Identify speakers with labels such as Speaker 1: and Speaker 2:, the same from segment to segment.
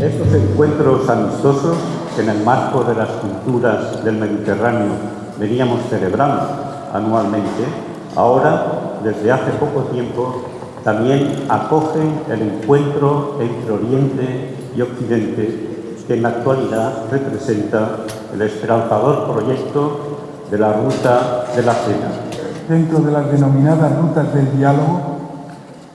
Speaker 1: Estos encuentros amistosos, que en el marco de las culturas del Mediterráneo veníamos celebrando anualmente, ahora, desde hace poco tiempo, también acogen el encuentro entre Oriente y Occidente, que en la actualidad representa el esperanzador proyecto de la Ruta de la Seda.
Speaker 2: Dentro de las denominadas rutas del diálogo,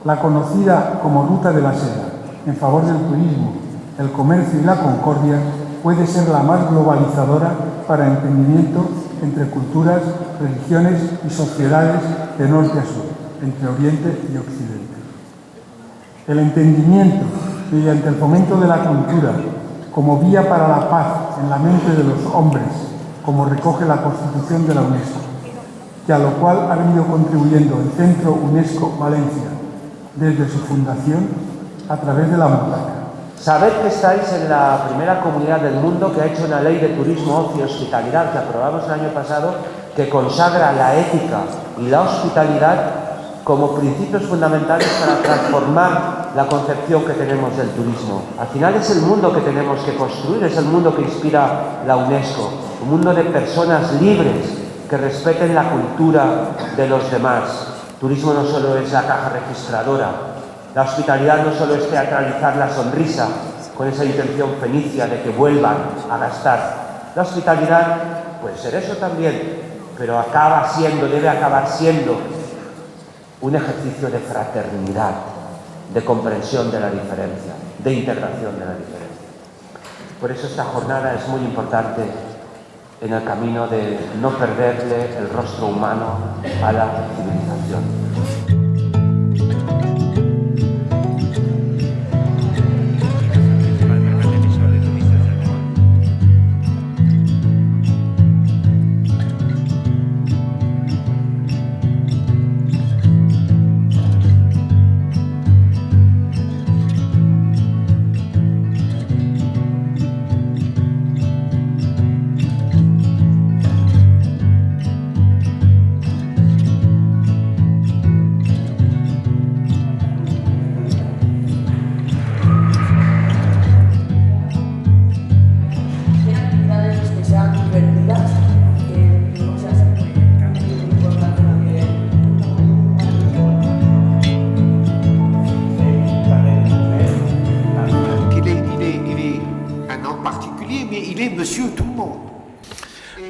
Speaker 2: la conocida como Ruta de la Seda, en favor del turismo, el comercio y la concordia, puede ser la más globalizadora para entendimiento entre culturas, religiones y sociedades de norte a sur, entre Oriente y Occidente. El entendimiento mediante el fomento de la cultura como vía para la paz en la mente de los hombres, como recoge la Constitución de la UNESCO, y a lo cual ha venido contribuyendo el Centro UNESCO Valencia desde su fundación a través de la Mutaca.
Speaker 3: Sabed que estáis en la primera comunidad del mundo que ha hecho una ley de turismo, ocio y hospitalidad que aprobamos el año pasado, que consagra la ética y la hospitalidad como principios fundamentales para transformar la concepción que tenemos del turismo. Al final es el mundo que tenemos que construir, es el mundo que inspira la UNESCO, un mundo de personas libres que respeten la cultura de los demás. Turismo no solo es la caja registradora, la hospitalidad no solo es teatralizar la sonrisa con esa intención fenicia de que vuelvan a gastar. La hospitalidad puede ser eso también, pero debe acabar siendo un ejercicio de fraternidad, de comprensión de la diferencia, de integración de la diferencia. Por eso esta jornada es muy importante en el camino de no perderle el rostro humano a la civilización.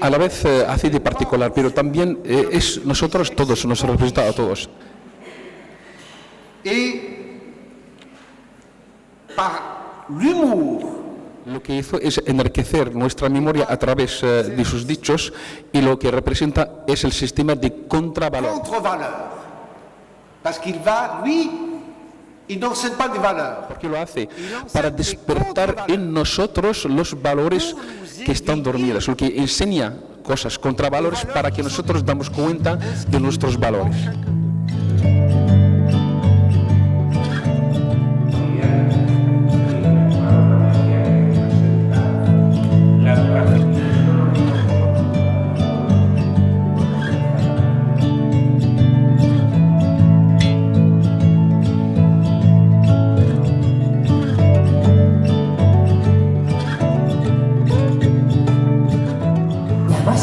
Speaker 4: A la vez hace de particular, pero también es nosotros todos, nos representa a todos. Lo que hizo es enriquecer nuestra memoria a través de sus dichos, y lo que representa es el sistema de contravalor. Porque lo hace para despertar en nosotros los valores que están dormidos, lo que enseña cosas, contravalores, para que nosotros damos cuenta de nuestros valores.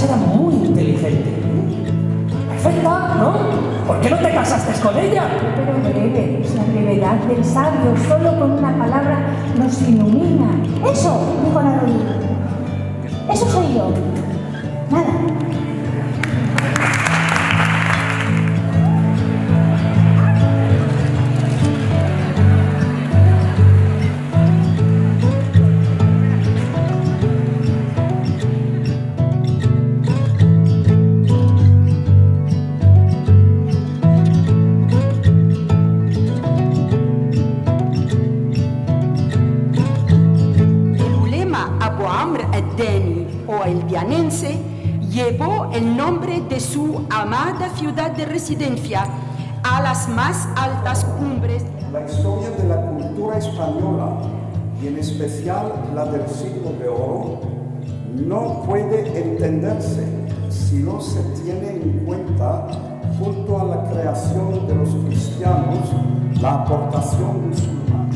Speaker 5: Era muy inteligente. Perfecta, ¿no? ¿Por qué no te casaste con ella?
Speaker 6: Pero breve, la brevedad del sabio solo con una palabra nos ilumina. Eso, dijo la rodilla. Eso soy yo. Nada.
Speaker 7: El vianense llevó el nombre de su amada ciudad de residencia a las más altas cumbres.
Speaker 8: La historia de la cultura española, y en especial la del siglo de oro, no puede entenderse si no se tiene en cuenta, junto a la creación de los cristianos, la aportación musulmana.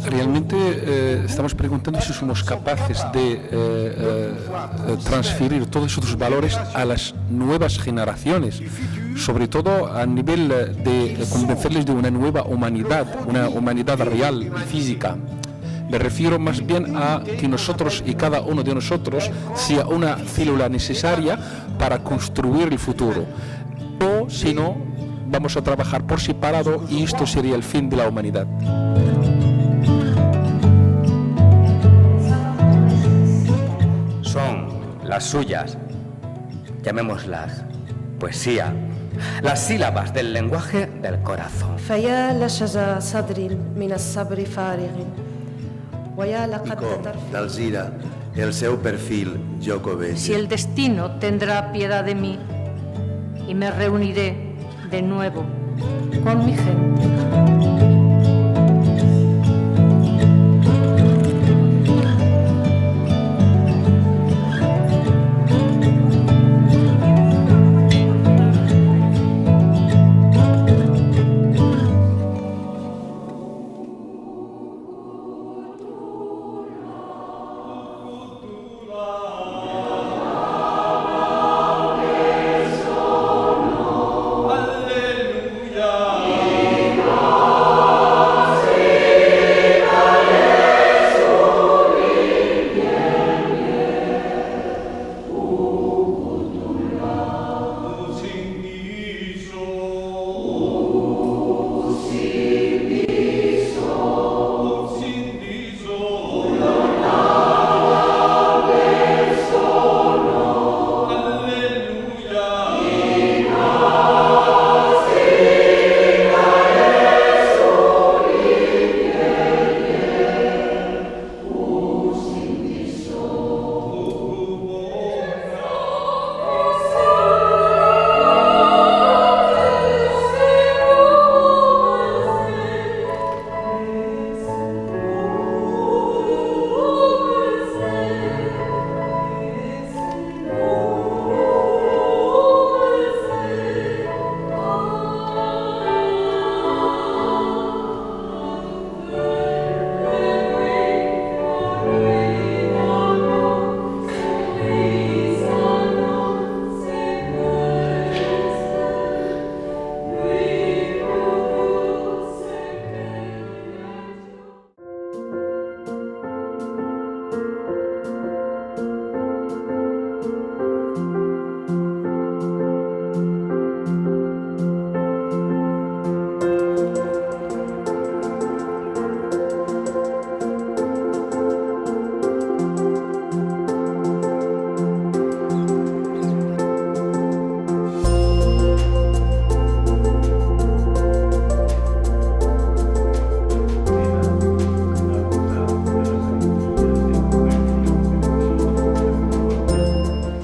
Speaker 4: Realmente estamos preguntando si somos capaces de transferir todos esos valores a las nuevas generaciones, sobre todo a nivel de convencerles de una nueva humanidad, una humanidad real y física. Me refiero más bien a que nosotros y cada uno de nosotros sea una célula necesaria para construir el futuro. O si no, vamos a trabajar por separado y esto sería el fin de la humanidad.
Speaker 9: Son las suyas, llamémoslas poesía, las sílabas del lenguaje del corazón.
Speaker 10: D'Alzira, el seu perfil jo covejo.
Speaker 11: Si el destino tendrá piedad de mí y me reuniré de nuevo con mi gente.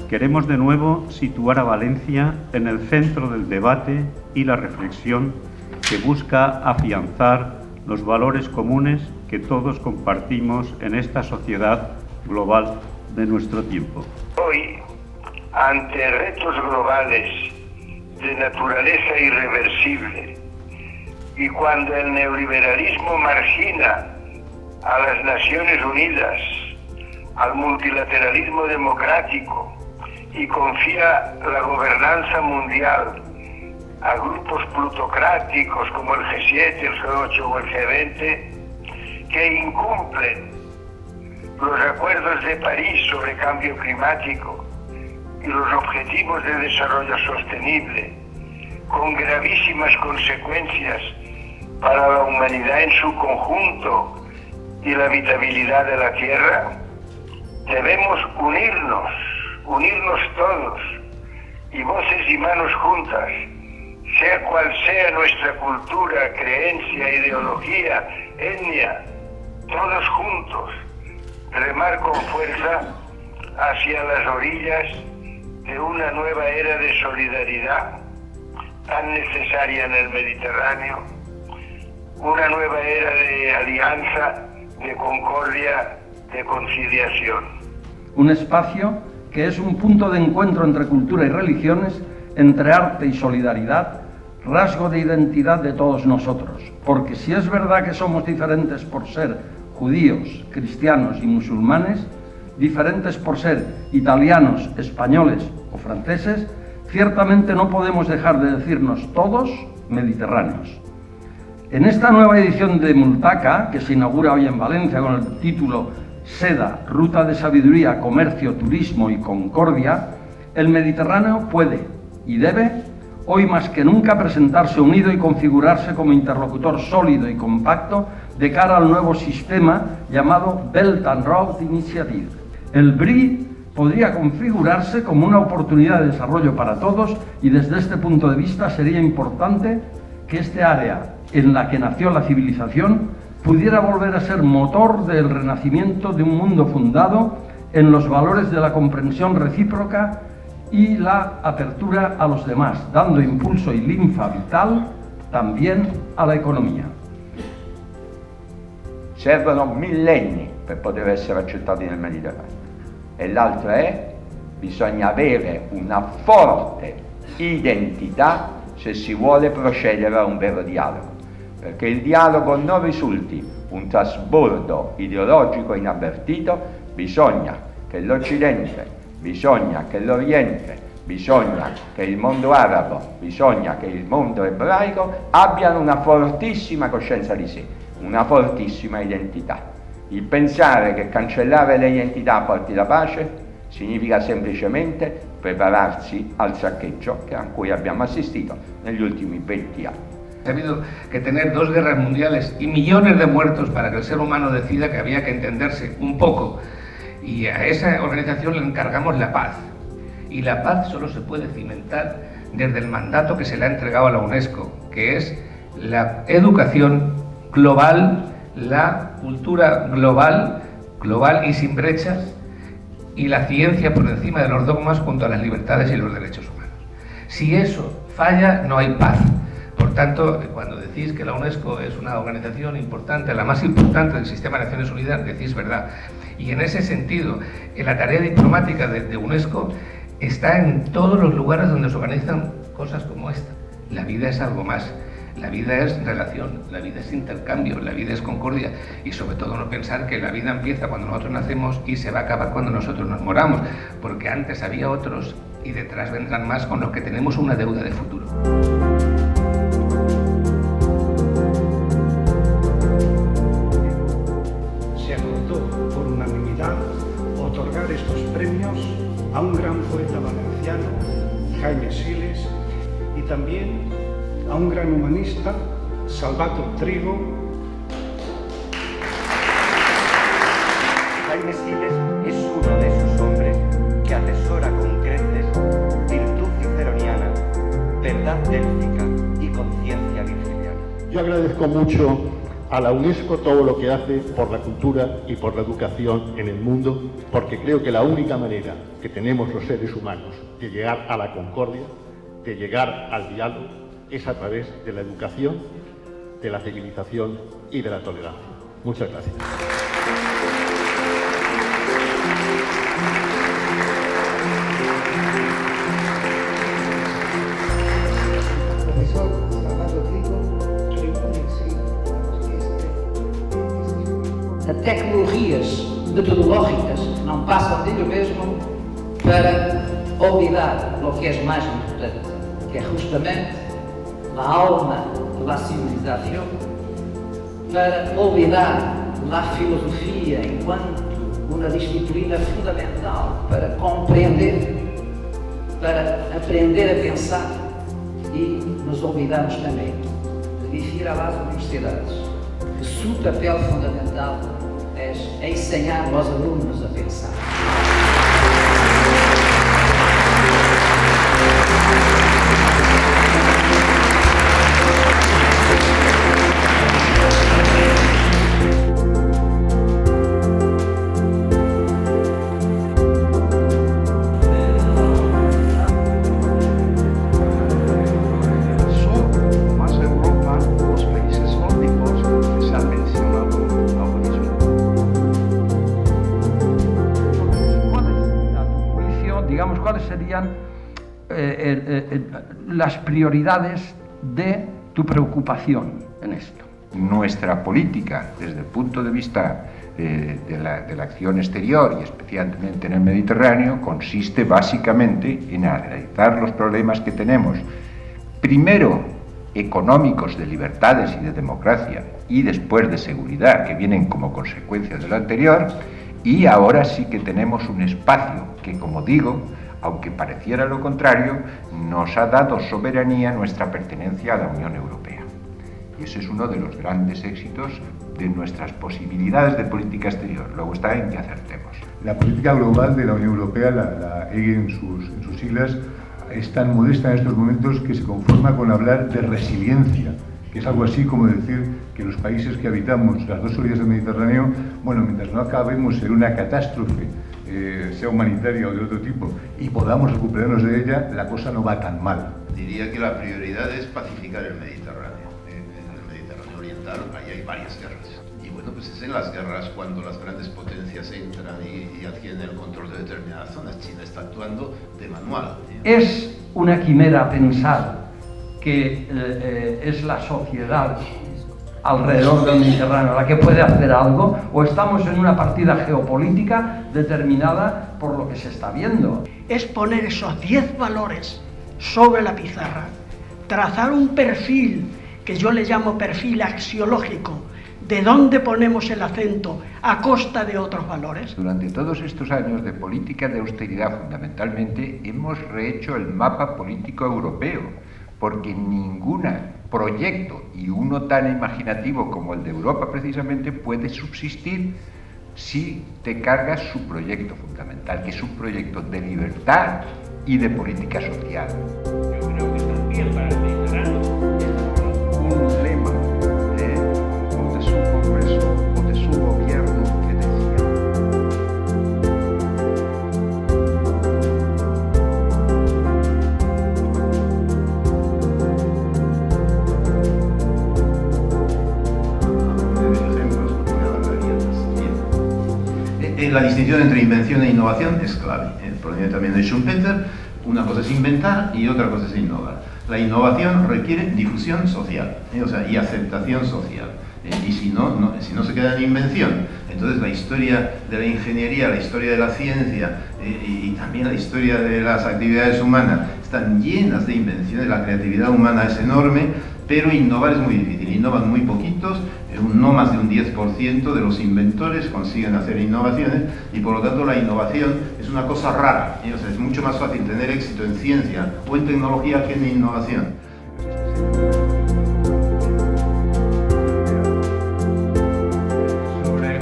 Speaker 1: Queremos de nuevo situar a Valencia en el centro del debate y la reflexión que busca afianzar los valores comunes que todos compartimos en esta sociedad global de nuestro tiempo.
Speaker 12: Hoy, ante retos globales de naturaleza irreversible y cuando el neoliberalismo margina a las Naciones Unidas, al multilateralismo democrático y confía la gobernanza mundial a grupos plutocráticos como el G7, el G8 o el G20, que incumplen los acuerdos de París sobre cambio climático y los objetivos de desarrollo sostenible, con gravísimas consecuencias para la humanidad en su conjunto y la habitabilidad de la Tierra, debemos unirnos todos y voces y manos juntas, sea cual sea nuestra cultura, creencia, ideología, etnia, todos juntos, remar con fuerza hacia las orillas de una nueva era de solidaridad tan necesaria en el Mediterráneo, una nueva era de alianza, de concordia, de conciliación.
Speaker 13: Un espacio que es un punto de encuentro entre cultura y religiones, entre arte y solidaridad, rasgo de identidad de todos nosotros, porque si es verdad que somos diferentes por ser judíos, cristianos y musulmanes, diferentes por ser italianos, españoles o franceses, ciertamente no podemos dejar de decirnos todos mediterráneos. En esta nueva edición de Multaca, que se inaugura hoy en Valencia con el título Seda, Ruta de Sabiduría, Comercio, Turismo y Concordia, el Mediterráneo puede y debe, hoy más que nunca, presentarse unido y configurarse como interlocutor sólido y compacto de cara al nuevo sistema llamado Belt and Road Initiative. El BRI podría configurarse como una oportunidad de desarrollo para todos y desde este punto de vista sería importante que este área en la que nació la civilización pudiera volver a ser motor del renacimiento de un mundo fundado en los valores de la comprensión recíproca y la apertura a los demás, dando impulso y linfa vital también a la economia.
Speaker 14: Servono millenni per poter essere accettati nel Mediterraneo. E l'altra è, bisogna avere una forte identità se si vuole procedere a un vero dialogo, perché il dialogo non risulti un trasbordo ideologico inavvertito, bisogna che l'Occidente, bisogna che l'Oriente, bisogna che il mondo arabo, bisogna che il mondo ebraico abbiano una fortissima coscienza di sé, una fortissima identità. Il pensare che cancellare le identità porti la pace significa semplicemente prepararsi al saccheggio a cui abbiamo assistito negli ultimi 20 anni.
Speaker 15: Ha habido que tener 2 guerras mundiales y millones de muertos para que el ser humano decida que había que entenderse un poco. Y a esa organización le encargamos la paz. Y la paz solo se puede cimentar desde el mandato que se le ha entregado a la UNESCO, que es la educación global, la cultura global y sin brechas, y la ciencia por encima de los dogmas junto a las libertades y los derechos humanos. Si eso falla, no hay paz. Por tanto, cuando decís que la UNESCO es una organización importante, la más importante del sistema de Naciones Unidas, decís verdad. Y en ese sentido, la tarea diplomática de UNESCO está en todos los lugares donde se organizan cosas como esta. La vida es algo más. La vida es relación, la vida es intercambio, la vida es concordia y sobre todo no pensar que la vida empieza cuando nosotros nacemos y se va a acabar cuando nosotros nos moramos, porque antes había otros y detrás vendrán más con los que tenemos una deuda de futuro.
Speaker 16: Se acordó por unanimidad otorgar estos premios a un gran poeta valenciano, Jaime Siles, y también a un gran humanista, Salvator Trigo.
Speaker 17: Jaime Siles es uno de esos hombres que atesora con creces virtud ciceroniana, verdad délfica y conciencia virginiana.
Speaker 18: Yo agradezco mucho a la UNESCO todo lo que hace por la cultura y por la educación en el mundo, porque creo que la única manera que tenemos los seres humanos de llegar a la concordia, de llegar al diálogo, es a través de la educación, de la civilización y de la tolerancia. Muchas gracias.
Speaker 19: Profesor Salvator Trigo, tecnologias metodológicas não passam de mesmo para olvidar o que é mais importante, que é justamente la alma de la civilización, para olvidar la filosofía enquanto una disciplina fundamental para compreender, para aprender a pensar, y nos olvidamos también de decir a las universidades que su papel fundamental es enseñar a los alumnos a pensar.
Speaker 13: Las prioridades de tu preocupación en esto.
Speaker 20: Nuestra política, desde el punto de vista de la acción exterior y especialmente en el Mediterráneo, consiste básicamente en analizar los problemas que tenemos, primero económicos, de libertades y de democracia, y después de seguridad, que vienen como consecuencia de lo anterior, y ahora sí que tenemos un espacio que, como digo, aunque pareciera lo contrario, nos ha dado soberanía nuestra pertenencia a la Unión Europea. Y ese es uno de los grandes éxitos de nuestras posibilidades de política exterior. Luego está en que acertemos.
Speaker 21: La política global de la Unión Europea, la EGE en sus siglas, es tan modesta en estos momentos que se conforma con hablar de resiliencia, que es algo así como decir que los países que habitamos las dos orillas del Mediterráneo, bueno, mientras no acabemos en una catástrofe, sea humanitaria o de otro tipo, y podamos recuperarnos de ella, la cosa no va tan mal.
Speaker 22: Diría que la prioridad es pacificar el Mediterráneo. En el Mediterráneo oriental ahí hay varias guerras. Y bueno, pues es en las guerras cuando las grandes potencias entran y adquieren el control de determinadas zonas. China está actuando de manual.
Speaker 13: Es una quimera pensar que es la sociedad alrededor del Mediterráneo la que puede hacer algo, o estamos en una partida geopolítica determinada por lo que se está viendo.
Speaker 23: Es poner esos 10 valores sobre la pizarra, trazar un perfil que yo le llamo perfil axiológico, de dónde ponemos el acento a costa de otros valores.
Speaker 20: Durante todos estos años de política de austeridad fundamentalmente hemos rehecho el mapa político europeo, porque ningún proyecto, y uno tan imaginativo como el de Europa precisamente, puede subsistir si te cargas su proyecto fundamental, que es un proyecto de libertad y de política social.
Speaker 15: Yo creo que también para el Mediterráneo
Speaker 20: un lema o de su Congreso o de su gobierno que decía:
Speaker 22: La distinción entre invención e innovación es clave. Proviene también de Schumpeter. Una cosa es inventar y otra cosa es innovar. La innovación requiere difusión social, y aceptación social. Y si no se queda en invención, entonces la historia de la ingeniería, la historia de la ciencia y también la historia de las actividades humanas están llenas de invenciones. La creatividad humana es enorme, pero innovar es muy difícil. Innovan muy poquitos, no más de un 10% de los inventores consiguen hacer innovaciones, y por lo tanto la innovación es una cosa rara. Es mucho más fácil tener éxito en ciencia o en tecnología que en innovación.
Speaker 16: Sobre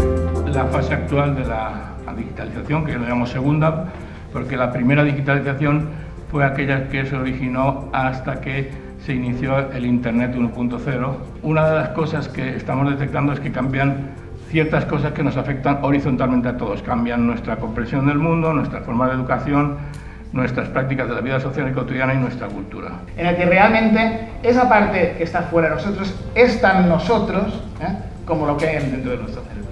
Speaker 16: la fase actual de la digitalización, que lo llamamos segunda, porque la primera digitalización fue aquella que se originó hasta que se inició el Internet 1.0. Una de las cosas que estamos detectando es que cambian ciertas cosas que nos afectan horizontalmente a todos. Cambian nuestra comprensión del mundo, nuestra forma de educación, nuestras prácticas de la vida social y cotidiana y nuestra cultura.
Speaker 24: En el que realmente esa parte que está fuera de nosotros es tan nosotros como lo que hay dentro de nuestro cerebro.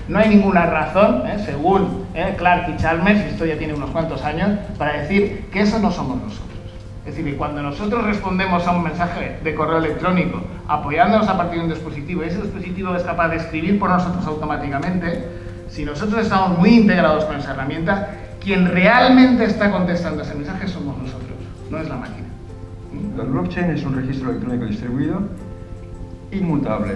Speaker 24: No hay ninguna razón, según Clark y Chalmers, y esto ya tiene unos cuantos años, para decir que eso no somos nosotros. Es decir, que cuando nosotros respondemos a un mensaje de correo electrónico apoyándonos a partir de un dispositivo, y ese dispositivo es capaz de escribir por nosotros automáticamente, si nosotros estamos muy integrados con esa herramienta, quien realmente está contestando ese mensaje somos nosotros, no es la máquina.
Speaker 25: El blockchain es un registro electrónico distribuido inmutable.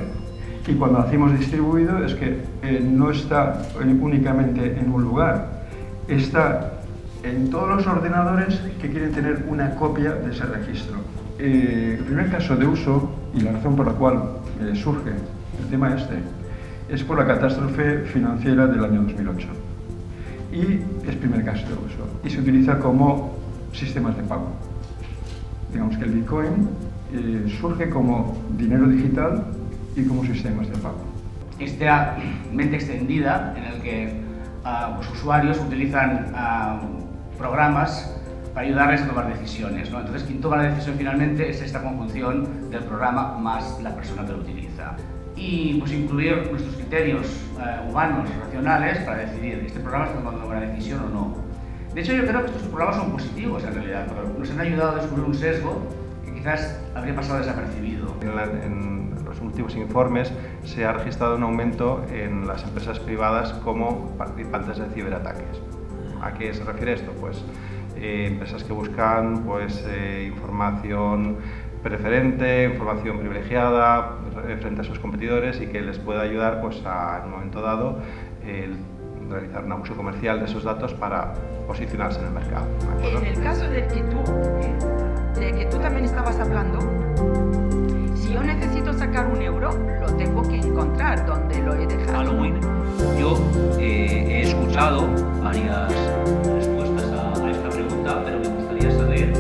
Speaker 25: Y cuando decimos distribuido es que no está únicamente en un lugar, está en todos los ordenadores que quieren tener una copia de ese registro. El primer caso de uso, y la razón por la cual surge el tema es por la catástrofe financiera del año 2008. Y es primer caso de uso. Y se utiliza como sistemas de pago. Digamos que el Bitcoin surge como dinero digital y como sistemas de pago.
Speaker 26: Esta mente extendida en el que los usuarios utilizan programas para ayudarles a tomar decisiones, ¿no? Entonces, quien toma la decisión finalmente es esta conjunción del programa más la persona que lo utiliza. Y pues incluir nuestros criterios humanos, racionales, para decidir, ¿este programa está tomando una buena decisión o no? De hecho, yo creo que estos programas son positivos en realidad, porque nos han ayudado a descubrir un sesgo quizás habría pasado desapercibido.
Speaker 2: En los últimos informes se ha registrado un aumento en las empresas privadas como participantes de ciberataques. ¿A qué se refiere esto? Pues empresas que buscan información preferente, información privilegiada frente a sus competidores y que les pueda ayudar en un momento dado realizar un abuso comercial de esos datos para posicionarse en el mercado.
Speaker 3: En el caso del que tú también estabas hablando, si yo necesito sacar €1, lo tengo que encontrar donde lo he dejado.
Speaker 5: Halloween. Yo he escuchado varias respuestas a esta pregunta, pero me gustaría saber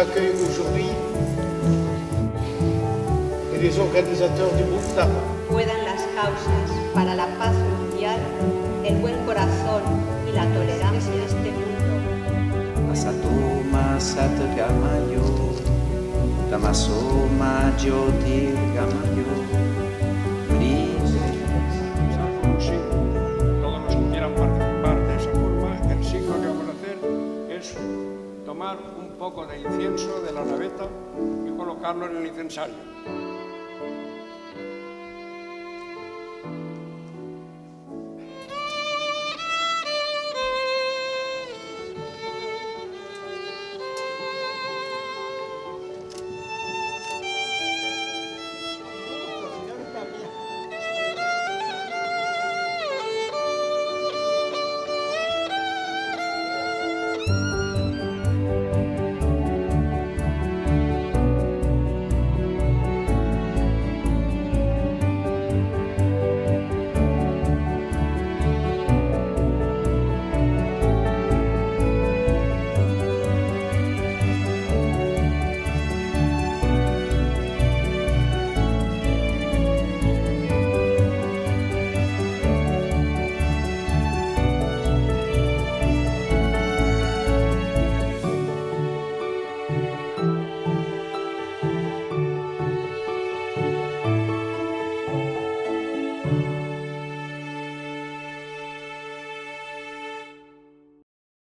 Speaker 6: accueille aujourd'hui et les organisateurs du Bukta.
Speaker 7: Puedan las causas para la paz mundial, el buen corazón y la tolerancia de este mundo.
Speaker 8: Masatoma Satgamayo, Tamasoma Jyotirgamayo,
Speaker 27: Todos los que quieran participar de esa forma, el signo que vamos a hacer es tomar un poco de incienso de la naveta y colocarlo en el incensario.